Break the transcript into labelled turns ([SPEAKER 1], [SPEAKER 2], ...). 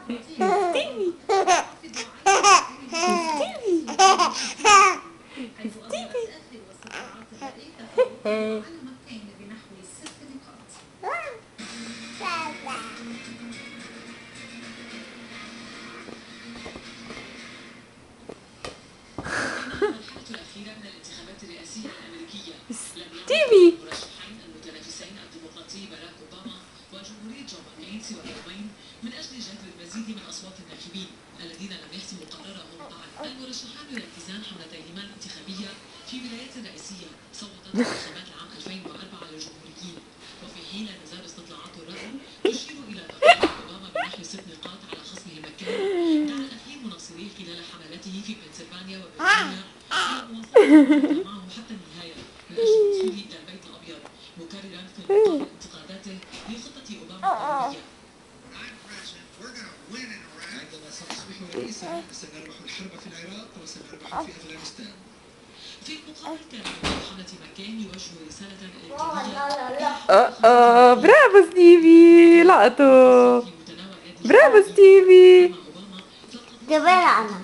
[SPEAKER 1] ستيفي ستيفي.
[SPEAKER 2] المرحلة الأخيرة من الانتخابات الرئاسية الأمريكية لم يعد
[SPEAKER 1] ستيفي.
[SPEAKER 2] المرشحين المتنافسين الديمقراطي باراك أوباما وجمهوري جو بايدن سوى يومين من أجل جلب المزيد من أصوات الناخبين الذين لم يحسموا قرارهم بعد. المرشحان يركزان حول تيهما انتخابية في ولايات رئيسية صوتت في انتخابات العام 2004 للجمهوريين، وفي حين لا تزال استطلاعات الرأي تشير إلى تقدم أوباما بنحو 6 نقاط على خصمه مكان. دعا الأخير مناصريه خلال حملته في بنسلفانيا وفرجينيا إلى مواصلة معه حتى النهاية من أجل الوصول إلى البيت الأبيض، مكررا في المقابل انتقاداته لخطة أوباما الأمريكية. عندما سأصبح رئيسا سنربح الحرب في العراق وسنربح في أفغانستان. في المقابل كان حملة مكان يوجه رسالة إلكترونية
[SPEAKER 1] برافو ستيفي، لقطه.
[SPEAKER 2] في متناول يد
[SPEAKER 1] برافو ستيفي.
[SPEAKER 2] أوباما
[SPEAKER 3] جبال عنها.